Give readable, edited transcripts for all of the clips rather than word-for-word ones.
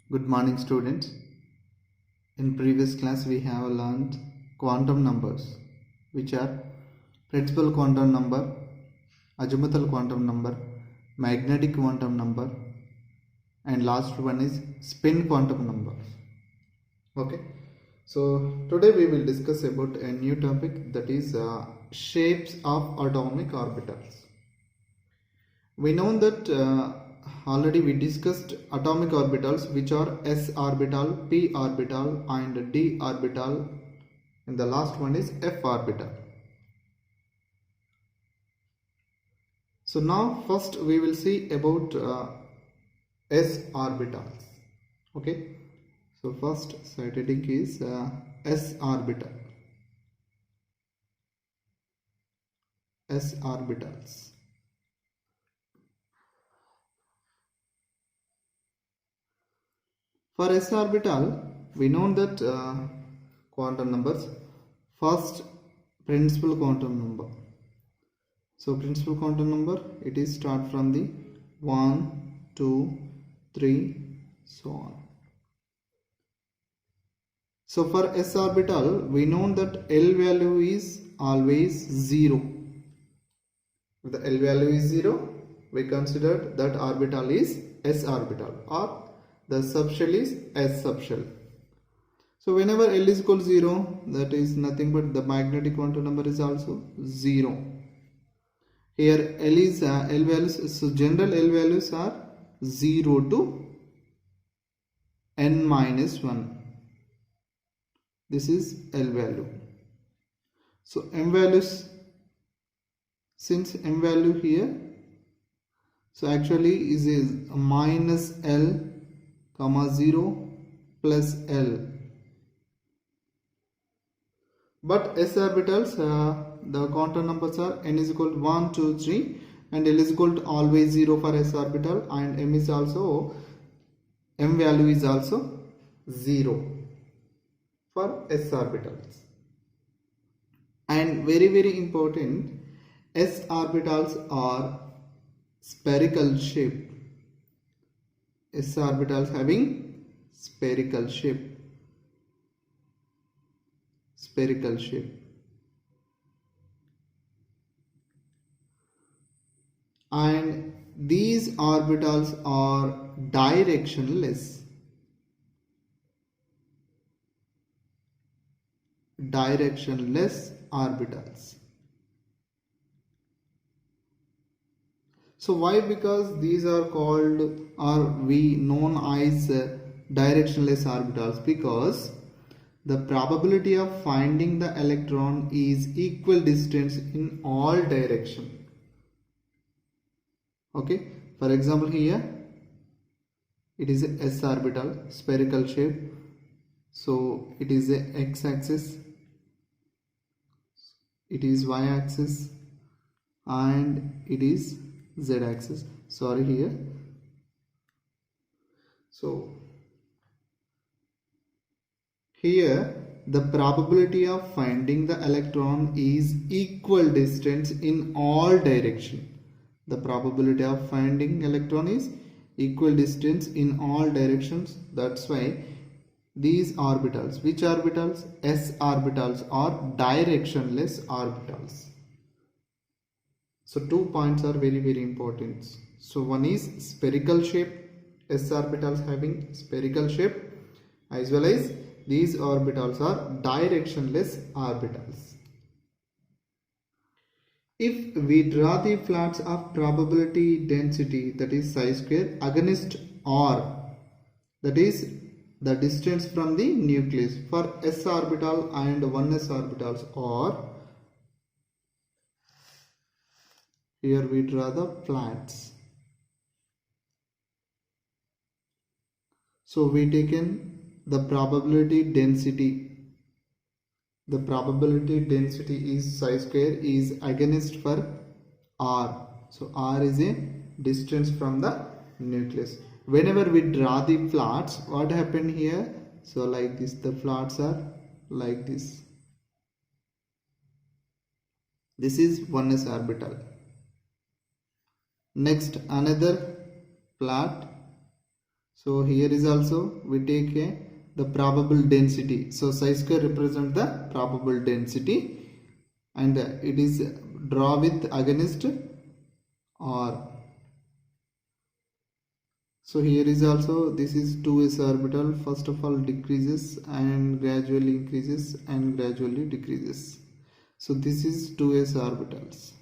Good morning, students. In previous class we have learned quantum numbers, which are principal quantum number, azimuthal quantum number, magnetic quantum number, and last one is spin quantum number. Okay, so today we will discuss about a new topic, that is shapes of atomic orbitals. We know that already we discussed atomic orbitals, which are s orbital, p orbital and d orbital, and the last one is f orbital. So now first we will see about s orbitals. Okay, so first side heading is s orbital. S orbitals. For s orbital, we know that quantum numbers. First, principal quantum number. So principal quantum number, it is start from the 1, 2, 3, so on. So for s orbital, we know that L value is always 0. If the L value is 0, we consider that orbital is s orbital, or the subshell is s subshell. So whenever L is equal to 0, that is nothing but the magnetic quantum number is also 0. Here L is L values, so general L values are 0 to n minus 1. This is L value. So m values, since m value here, so actually is a minus L comma 0 plus L. But s orbitals, the quantum numbers are n is equal to 1, 2, 3, and L is equal to always 0 for s orbital, and m value is also 0 for s orbitals. And very important, s orbitals are spherical shape. S orbitals having spherical shape. Spherical shape. And these orbitals are directionless. Directionless orbitals. So why? Because these are called, or we known as directionless orbitals, because the probability of finding the electron is equal distance in all direction. Okay, for example here it is a s orbital, spherical shape, so it is a x-axis, it is y-axis, and it is z-axis. Sorry here. So here the probability of finding the electron is equal distance in all direction. The probability of finding electron is equal distance in all directions. That's why these orbitals, which orbitals? S orbitals, are directionless orbitals. So 2 points are very important. So one is spherical shape, s orbitals having spherical shape, as well as these orbitals are directionless orbitals. If we draw the plots of probability density, that is psi square, against R, that is the distance from the nucleus, for s orbital and 1s orbitals, or here we draw the plots. So we taken the probability density. The probability density is psi square is against for R. So R is a distance from the nucleus. Whenever we draw the plots, what happened here? So like this, the plots are like this. This is 1s orbital. Next another plot. So here is also we take the probable density. So psi square represent the probable density, and it is draw with against r. So here is also, this is 2s orbital. First of all decreases and gradually increases and gradually decreases. So this is 2s orbitals.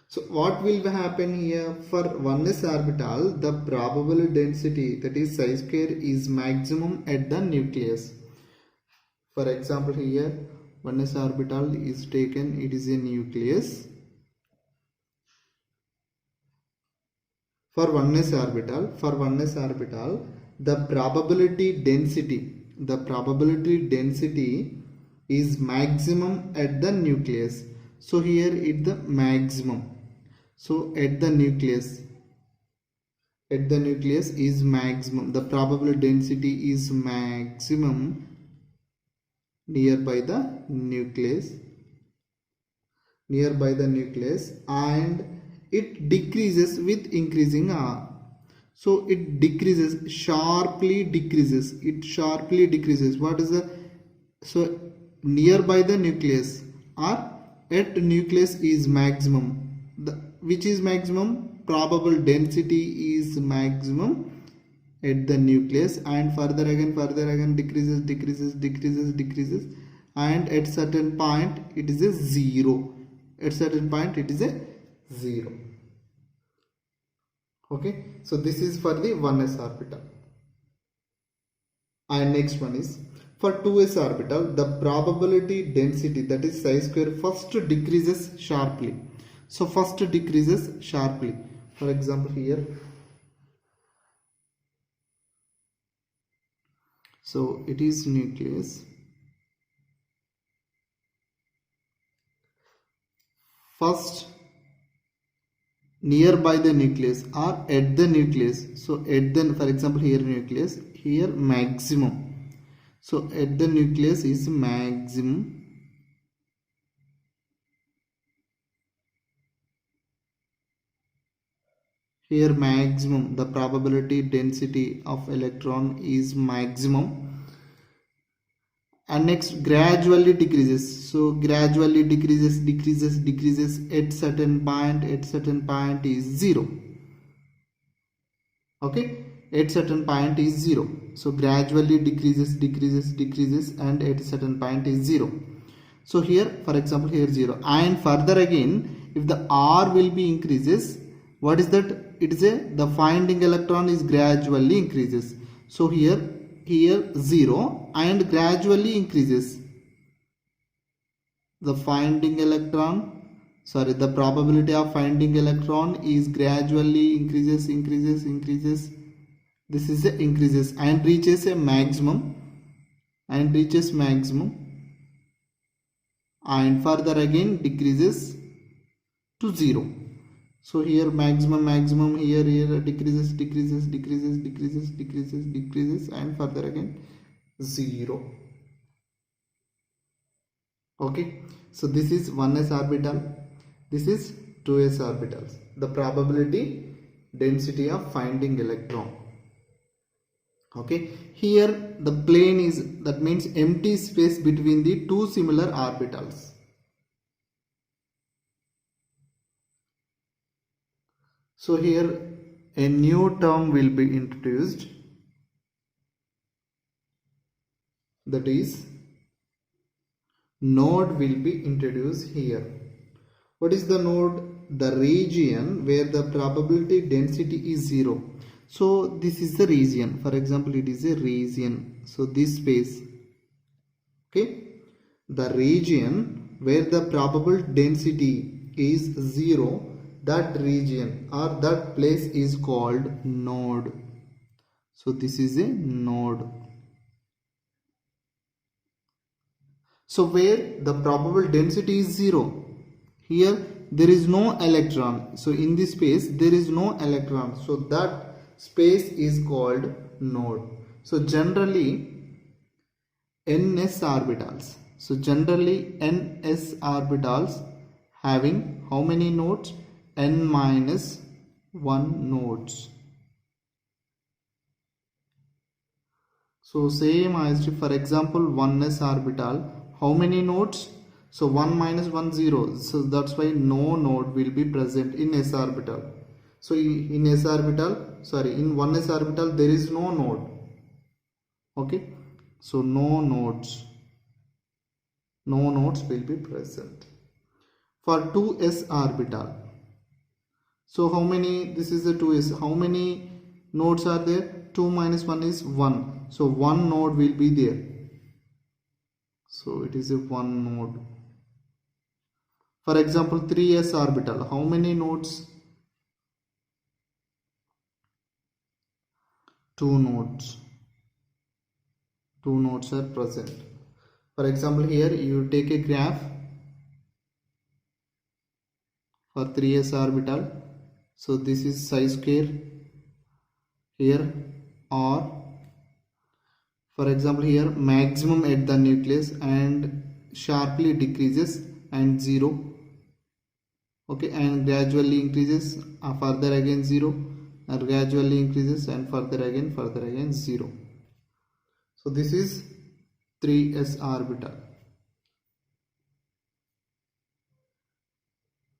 So what will happen here? For 1s orbital, the probable density, that is psi square, is maximum at the nucleus. For example, here 1s orbital is taken, it is a nucleus. For 1s orbital, the probability density is maximum at the nucleus. So here it the maximum. So at the nucleus is maximum. The probable density is maximum nearby the nucleus, and it decreases with increasing r. So it decreases, sharply decreases. What is the, so nearby the nucleus or at nucleus is maximum. Which is maximum? Probable density is maximum at the nucleus, and further again decreases, and at certain point it is a zero. Okay, so this is for the 1s orbital. And next one is for 2s orbital, the probability density, that is psi square, first decreases sharply. So first decreases sharply. For example, here, so it is nucleus. First nearby the nucleus or at the nucleus. So at the, for example, here nucleus, here maximum. So at the nucleus is maximum. Here maximum, the probability density of electron is maximum. And next gradually decreases. So gradually decreases at certain point is 0. Okay, at certain point is 0. So gradually decreases and at certain point is 0. So here, for example, here 0, and further again if the r will be increases, what is that? It is the finding electron is gradually increases. So here 0 and gradually increases. The probability of finding electron is gradually increases. This is the increases and reaches a maximum, and further again decreases to 0. So here maximum, here decreases, and further again 0. Okay, so this is 1s orbital, this is 2s orbitals. The probability density of finding electron. Okay, here the plane is, that means empty space between the two similar orbitals. So here a new term will be introduced, that is node will be introduced here. What is the node? The region where the probability density is 0. So this is the region. For example, it is a region. So this space, okay, the region where the probable density is 0, that region or that place is called node. So this is a node. So where the probable density is 0, here there is no electron. So in this space there is no electron. So that space is called node. So generally NS orbitals. So generally NS orbitals having how many nodes? N minus 1 nodes. So same as for example 1s orbital, how many nodes? So 1 minus 1 0, so that's why no node will be present in s orbital. So in s orbital, sorry, in 1s orbital there is no node. Okay, so no nodes will be present. For 2s orbital, so how many, this is the 2s, how many nodes are there? 2 minus 1 is 1, so one node will be there, so it is a one node. For example 3s orbital, how many nodes? 2 nodes are present. For example here you take a graph for 3s orbital, so this is psi square here, or for example here maximum at the nucleus and sharply decreases and 0, okay, and gradually increases, further again 0, and gradually increases and further again 0. So this is 3s orbital.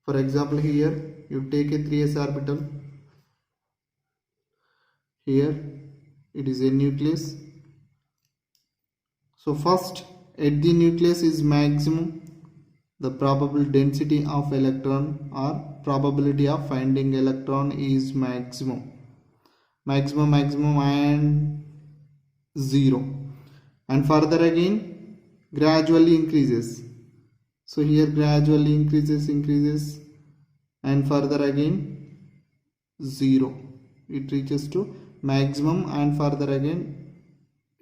For example here you take a 3s orbital, here it is a nucleus. So first at the nucleus is maximum, the probable density of electron or probability of finding electron is maximum and 0, and further again gradually increases. So here gradually increases and further again 0, it reaches to maximum and further again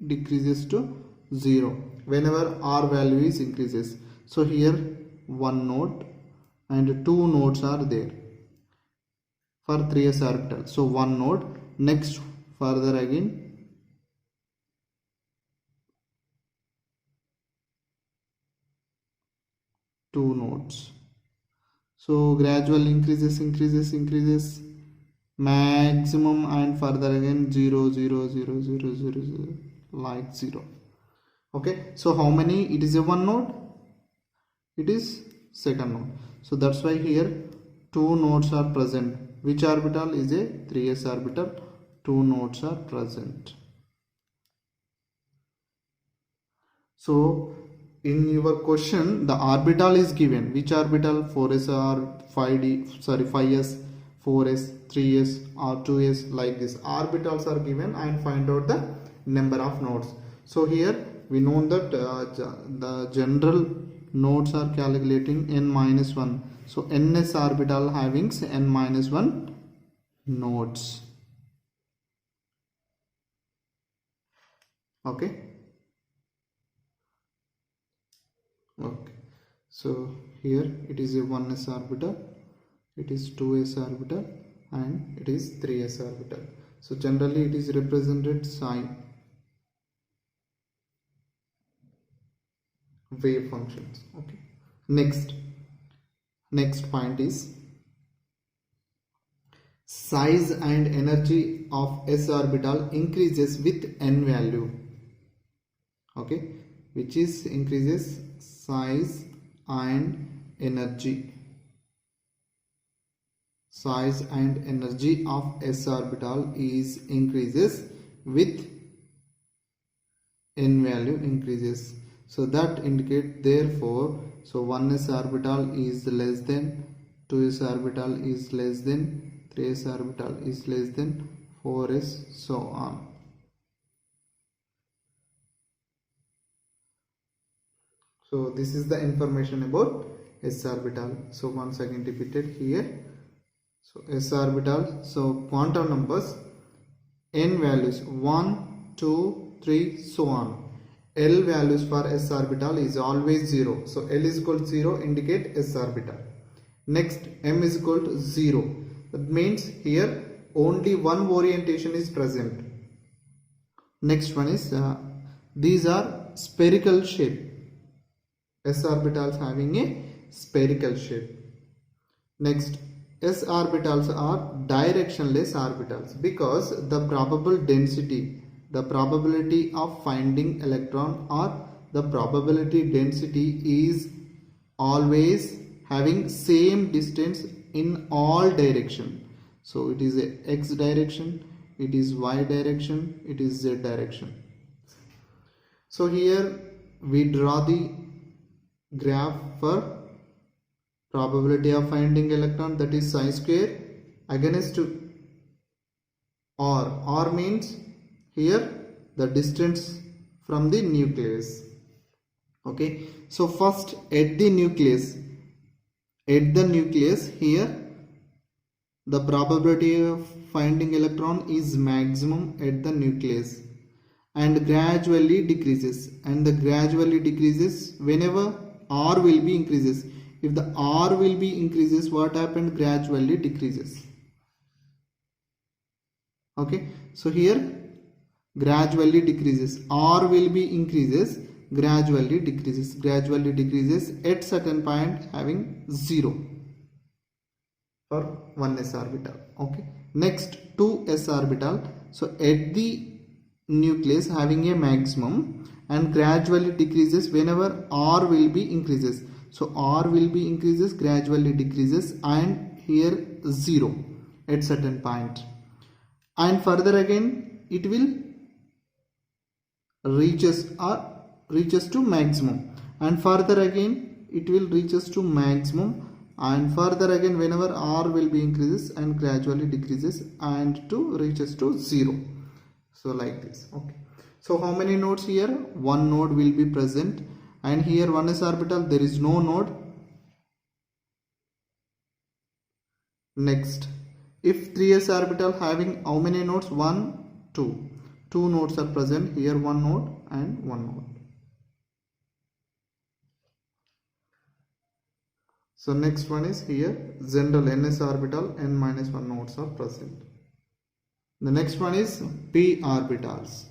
decreases to 0 whenever r value is increases. So here one node and two nodes are there for 3s orbital, so one node, next further again two nodes, so gradually increases maximum and further again 0 like 0. Okay, so how many? It is a one node, it is second node, so that's why here two nodes are present. Which orbital is a 3s orbital? Two nodes are present. So in your question the orbital is given, which orbital? 4s or 5d, sorry 5s, 4s, 3s or 2s, like this orbitals are given, and find out the number of nodes. So here we know that the general nodes are calculating n minus 1, so ns orbital having n minus 1 nodes. Okay, so here it is a 1s orbital, it is 2s orbital, and it is 3s orbital. So generally it is represented psi wave functions. Okay, next point is size and energy of s orbital increases with n value. Okay, which is increases size and energy. Size and energy of s orbital is increases with n value increases. So that indicate, therefore, so 1s orbital is less than, 2s orbital is less than, 3s orbital is less than, 4s, so on. So this is the information about s orbital. So once again repeated here. So s orbital, so quantum numbers, n values 1, 2, 3, so on. L values for s orbital is always 0. So L is equal to 0 indicate s orbital. Next m is equal to 0. That means here only one orientation is present. Next one is these are spherical shape. S orbitals having a spherical shape. Next, s orbitals are directionless orbitals because the probable density the probability of finding electron or the probability density is always having same distance in all direction. So it is a x direction, it is y direction, it is z direction. So here we draw the graph for probability of finding electron, that is psi square against r. R means here the distance from the nucleus. Okay, so first at the nucleus here the probability of finding electron is maximum at the nucleus and gradually decreases, and the gradually decreases whenever r will be increases. If the r will be increases, what happened? Gradually decreases. Okay, so here gradually decreases, r will be increases, gradually decreases at certain point having 0 for 1s orbital. Okay, next 2s orbital. So at the nucleus having a maximum and gradually decreases whenever r will be increases. So r will be increases, gradually decreases, and here 0 at certain point, and further again it will reaches to maximum, and further again it will reaches to maximum, and further again whenever r will be increases and gradually decreases and to reaches to 0. So like this. Okay, so how many nodes here? One node will be present, and here 1s orbital there is no node. Next, if 3s orbital having how many nodes? 1, 2. Two nodes are present here, one node and one node. So next one is here general ns orbital, n minus 1 nodes are present. The next one is p orbitals.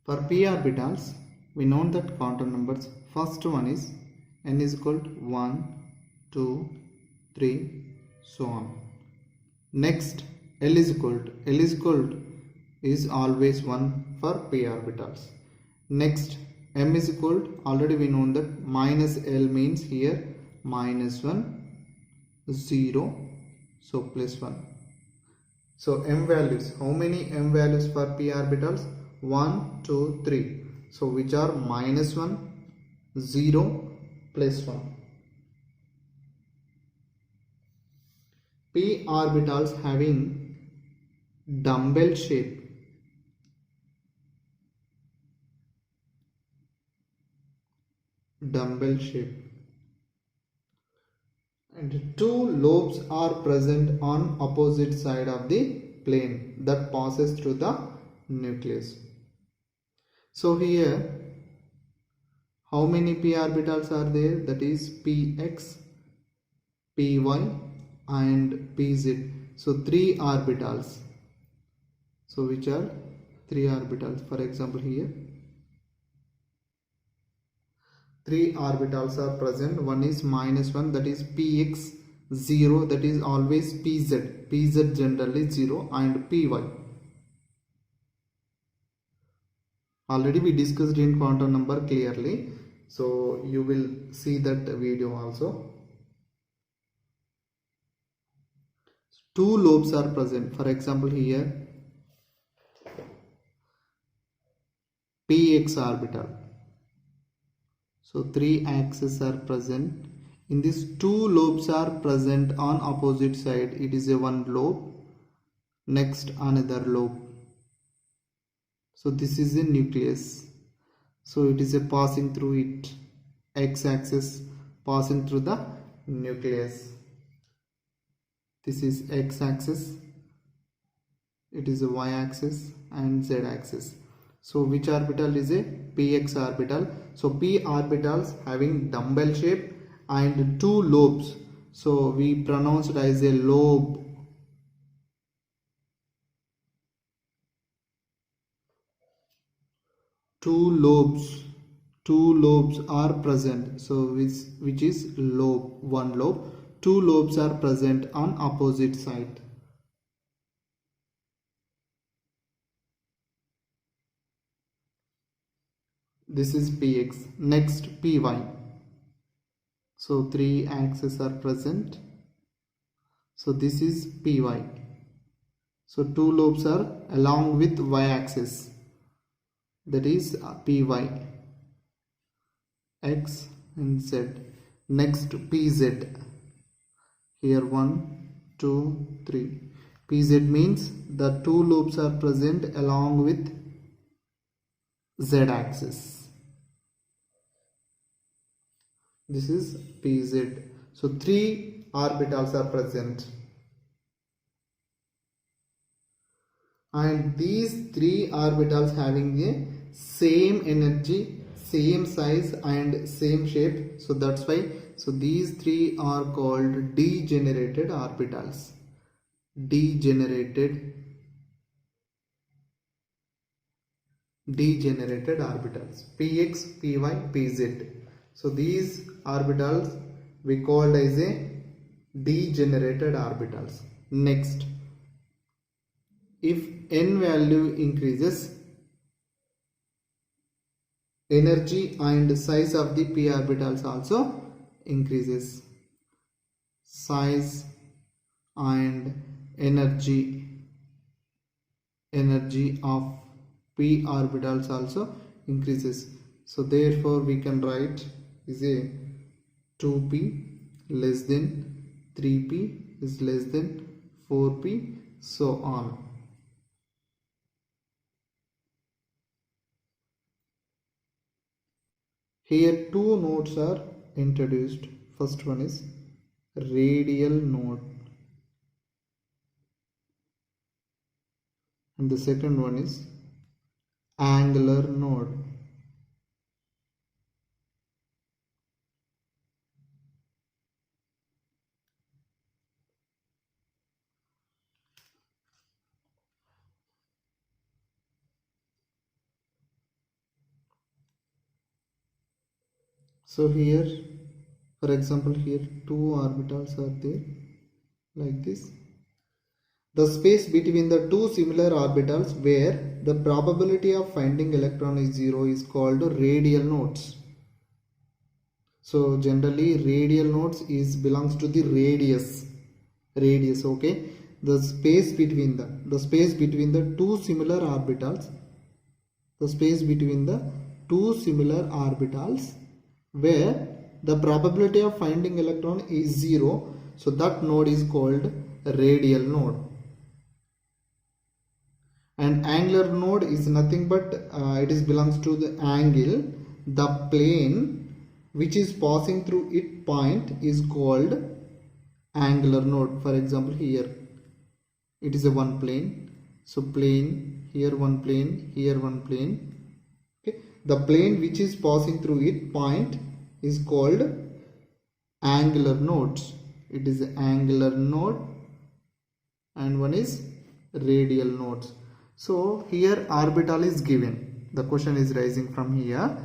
For p orbitals, we know that quantum numbers. First one is n is equal to 1, 2, 3, so on. Next, L is equal to is always 1 for p orbitals. Next, m is equal to, already we know that minus L means here minus 1, 0, so plus 1. So m values, how many m values for p orbitals? 1, 2, 3. So which are minus 1, 0, plus 1. P orbitals having dumbbell shape. And two lobes are present on opposite side of the plane that passes through the nucleus. So here how many p orbitals are there? That is px, py and pz. So 3 orbitals. So which are 3 orbitals? For example here 3 orbitals are present. One is minus 1, that is px, 0, that is always pz generally 0, and py. Already we discussed in quantum number clearly, so you will see that video also. Two lobes are present. For example here px orbital. So 3 axes are present. In this 2 lobes are present on opposite side. It is a one lobe. Next another lobe. So this is a nucleus. So it is a passing through it. X-axis passing through the nucleus. This is x-axis. It is a y-axis and z-axis. So which orbital is a px orbital? So p orbitals having dumbbell shape and 2 lobes. So we pronounce it as a lobe. Two lobes are present. So which is lobe, one lobe. two lobes are present on opposite side. This is px. Next py. So three axes are present. So this is py. So two lobes are along with y-axis, that is py, x and z. Next pz. Here 1, 2, 3. Pz means the two lobes are present along with z-axis. This is pz. So three orbitals are present. And these three orbitals having a same energy, same size and same shape. So that's why, so these three are called degenerated orbitals. Degenerated orbitals. Px, py, pz. So these orbitals we called as a degenerated orbitals. Next, if n value increases, energy and size of the p orbitals also increases. Size and energy of p orbitals also increases. So therefore we can write is a 2p less than 3p is less than 4p, so on. Here two nodes are introduced. First one is radial node and the second one is angular node. So here, for example, here two orbitals are there like this. The space between the two similar orbitals where the probability of finding electron is 0 is called radial nodes. So generally radial nodes belongs to the radius, okay. The space between the two similar orbitals, where the probability of finding electron is 0, so that node is called radial node. And angular node is nothing but it belongs to the angle. The plane which is passing through its point is called angular node. For example, here it is a one plane. So plane, here one plane, here one plane. Okay. The plane which is passing through its point is called angular nodes. It is an angular node and one is radial nodes. So here orbital is given. The question is rising from here.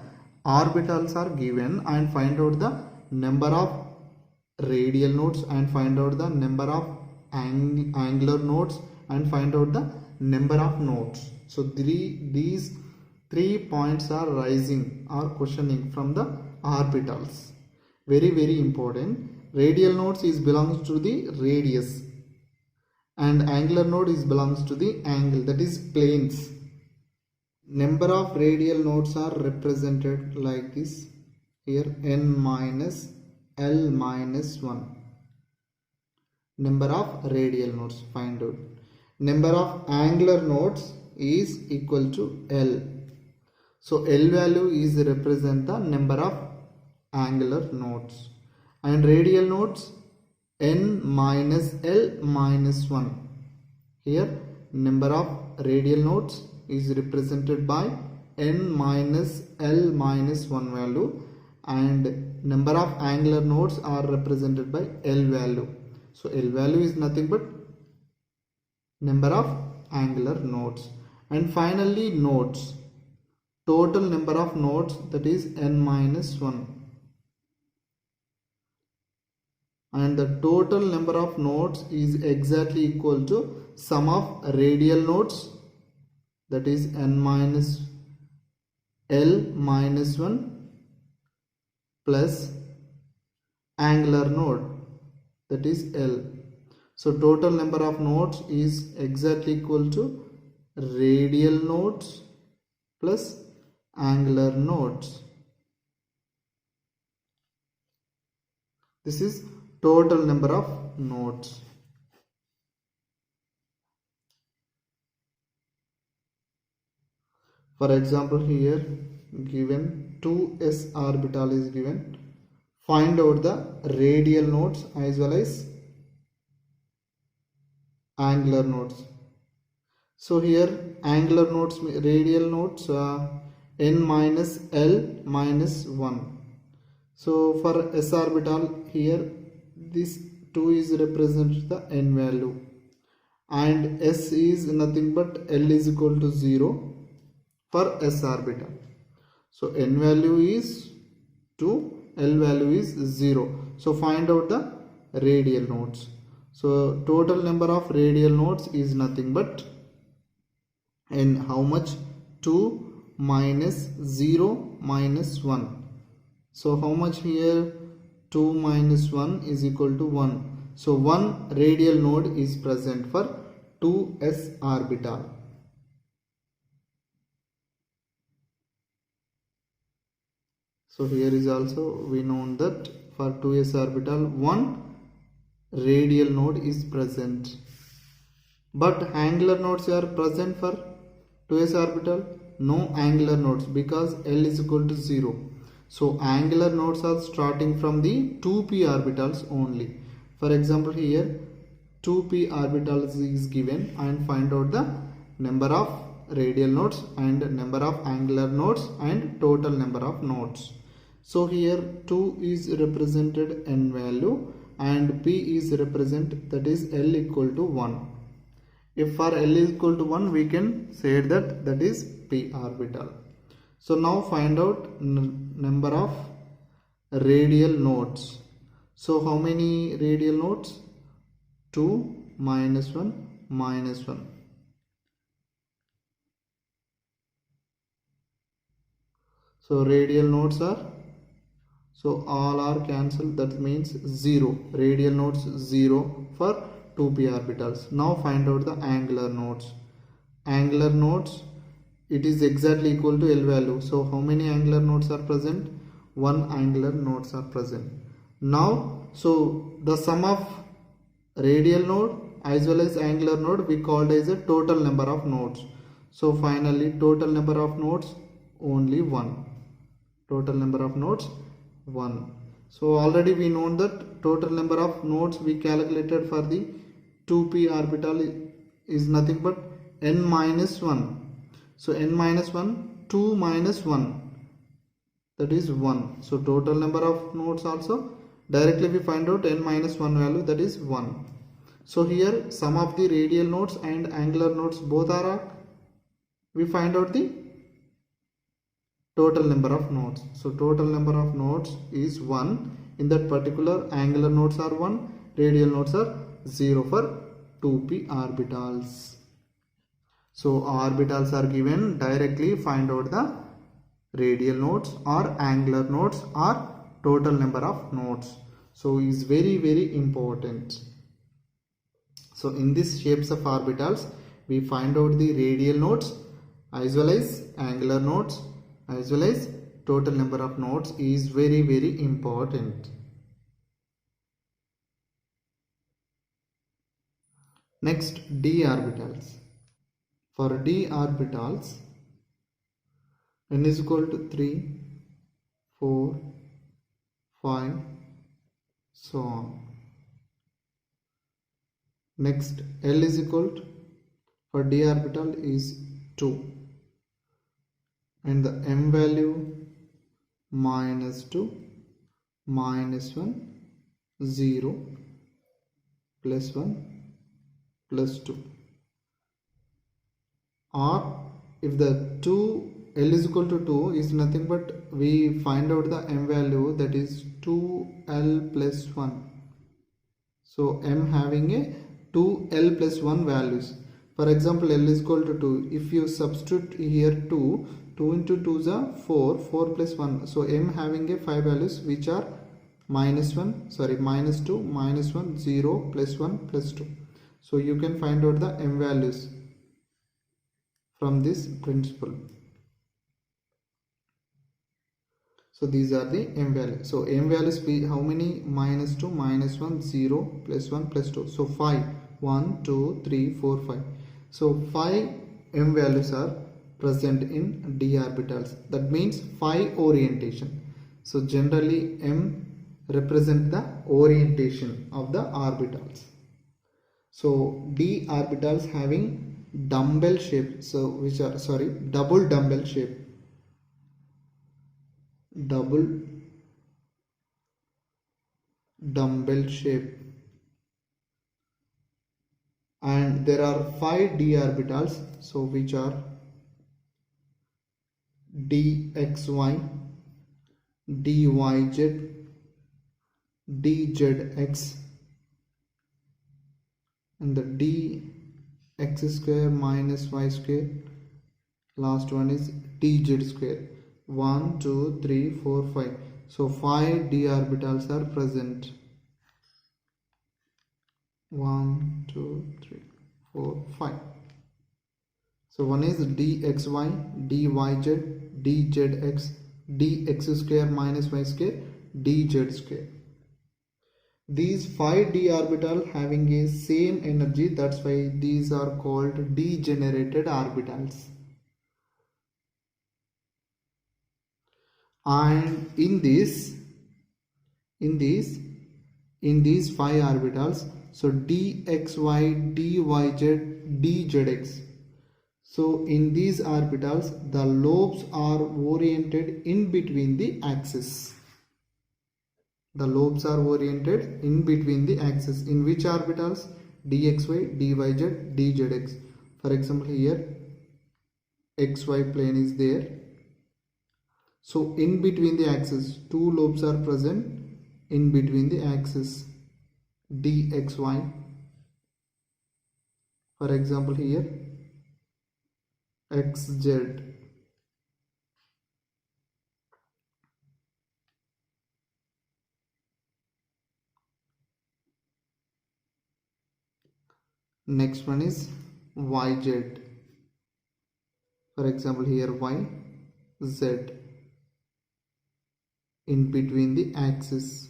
Orbitals are given and find out the number of radial nodes and find out the number of angular nodes and find out the number of nodes. So these 3 points are rising or questioning from the orbitals. Very, very important. Radial nodes belongs to the radius and angular node belongs to the angle, that is planes. Number of radial nodes are represented like this. Here n minus L minus 1. Number of radial nodes, find out. Number of angular nodes is equal to L. So L value is represent the number of angular nodes. And radial nodes n minus L minus 1. Here number of radial nodes is represented by n minus L minus 1 value and number of angular nodes are represented by L value. So L value is nothing but number of angular nodes. And finally nodes. Total number of nodes, that is n minus 1. and the total number of nodes is exactly equal to sum of radial nodes, that is n minus l minus 1 plus angular node, that is L. So total number of nodes is exactly equal to radial nodes plus angular nodes. This is total number of nodes. For example, here given 2s orbital is given. Find out the radial nodes as well as angular nodes. So here angular nodes, radial nodes n minus l minus 1. So for s orbital, here this 2 is represented the n value and s is nothing but l is equal to 0 for s orbital. So n value is 2, L value is 0. So find out the radial nodes. So total number of radial nodes is nothing but n, how much? 2 minus 0 minus 1. So how much here? 2 minus 1 is equal to 1. So one radial node is present for 2s orbital. So here is also we know that for 2s orbital one radial node is present, but angular nodes are present for 2s orbital. No angular nodes because L is equal to 0. So angular nodes are starting from the 2p orbitals only. For example, here 2p orbitals is given and find out the number of radial nodes and number of angular nodes and total number of nodes. So here 2 is represented n value and p is represented, that is L equal to 1. If for L is equal to 1, we can say that is p orbital. So now find out number of radial nodes. So how many radial nodes? 2 minus 1 minus 1. So radial nodes are, so all are cancelled, that means 0. Radial nodes 0 for 2p orbitals. Now find out the angular nodes. Angular nodes, it is exactly equal to L value. So how many angular nodes are present? 1 angular nodes are present. Now so the sum of radial node as well as angular node we called as a total number of nodes. So finally total number of nodes only 1. Total number of nodes 1. So already we know that total number of nodes we calculated for the 2p orbital is nothing but n minus 1. So n minus 1, 2 minus 1, that is 1. So total number of nodes also directly we find out n minus 1 value, that is 1. So here sum of the radial nodes and angular nodes both are, we find out the total number of nodes. So total number of nodes is 1. In that particular, angular nodes are 1, radial nodes are 0 for 2p orbitals. So orbitals are given, directly find out the radial nodes or angular nodes or total number of nodes. So is very important. So in these shapes of orbitals we find out the radial nodes as well as angular nodes as well as total number of nodes is very important. Next, d orbitals. For d orbitals, n is equal to 3, 4, 5, so on. Next, L is equal to, for d orbital is 2. And the m value minus 2, minus 1, 0, plus 1, plus 2. Or if the 2 L is equal to 2 is nothing but we find out the m value, that is 2L plus 1. So m having a 2l plus 1 values. For example, l is equal to 2. If you substitute here 2 into 2 is 4, 4 plus 1. So m having a 5 values which are minus 1, sorry, minus 2, minus 1, 0, plus 1, plus 2. So you can find out the m values from this principle. So these are the m values. So m values be how many? Minus 2, minus 1, 0, plus 1, plus 2. So 5. 1, 2, 3, 4, 5. So 5 m values are present in d orbitals. That means 5 orientation. So generally m represent the orientation of the orbitals. So d orbitals having dumbbell shape. So which are, sorry, double dumbbell shape. Double dumbbell shape, and there are 5 d orbitals, so which are dxy, dyz, dzx, and the dx square minus y square. Last one is dz square. 1, 2, 3, 4, 5. So 5 d orbitals are present. 1, 2, 3, 4, 5. So one is dxy, dyz, dzx, dx square minus y square, dz square. These 5 d orbital having a same energy, that's why these are called degenerated orbitals. And in these 5 orbitals, so dxy, dyz, dzx, so in these orbitals the lobes are oriented in between the axis. The lobes are oriented in between the axis. In which orbitals? dxy, dyz, dzx. For example, here xy plane is there. So in between the axis, 2 lobes are present in between the axis dxy. For example, here xz. Next one is yz. For example, here yz. In between the axis.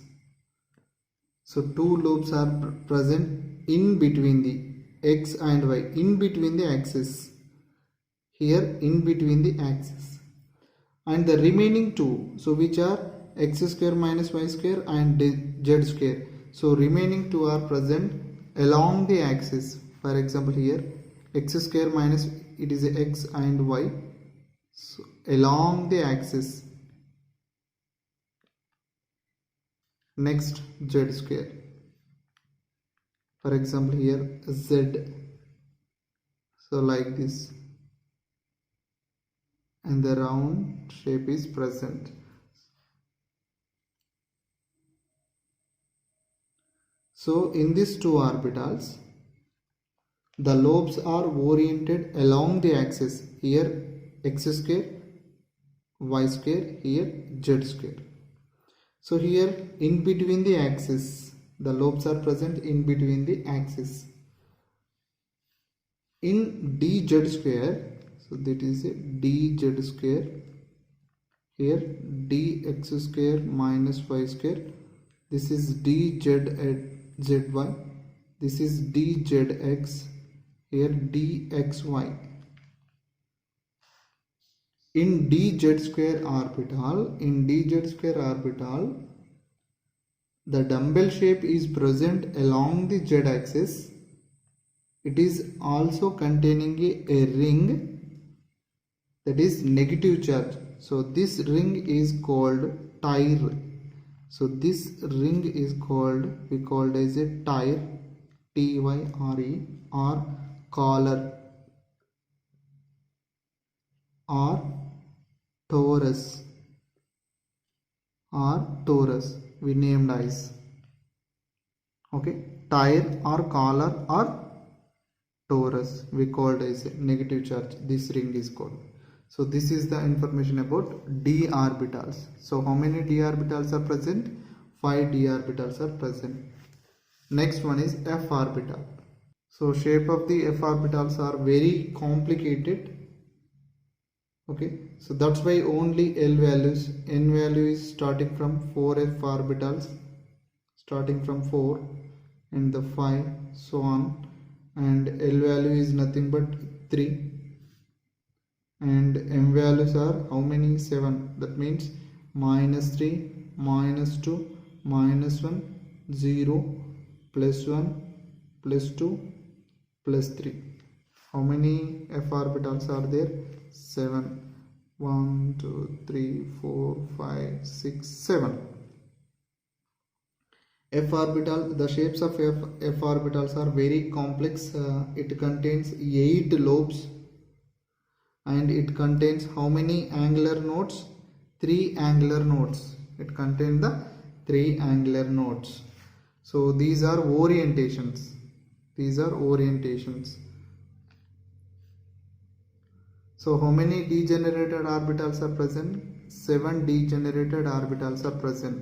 So 2 lobes are present in between the x and y, in between the axis. Here in between the axis. And the remaining 2, so which are x square minus y square and z square. So remaining 2 are present along the axis. For example, here x square minus, it is x and y. So along the axis. Next, z square. For example, here z. So like this. And the round shape is present. So in these 2 orbitals, the lobes are oriented along the axis. Here x square, y square, here z square. So here in between the axis, the lobes are present in between the axis. In dz square, so that is a dz square. Here dx square minus y square. This is dz zy. This is dzx. Here dxy. In dz square orbital, the dumbbell shape is present along the z axis. It is also containing a ring, that is negative charge. So this ring is called tire. So this ring is called, we called as a tire, T-Y-R-E, or collar, or torus, we named as. Okay, tire or collar or torus we called as a negative charge. This ring is called. So this is the information about d orbitals. So how many d orbitals are present? 5 d orbitals are present. Next one is f orbital. So shape of the f orbitals are very complicated. Okay, so that's why only L values, N value is starting from 4 f orbitals, starting from 4 and the 5 so on, and L value is nothing but 3, and M values are how many? 7. That means -3, -2, -1, 0, +1, +2, +3. How many f orbitals are there? 7. 1, 2, 3, 4, 5, 6, 7. F orbital, the shapes of F orbitals are very complex. It contains 8 lobes and it contains how many angular nodes? 3 angular nodes. It contains the 3 angular nodes. So these are orientations. These are orientations. So how many degenerated orbitals are present? 7 degenerated orbitals are present.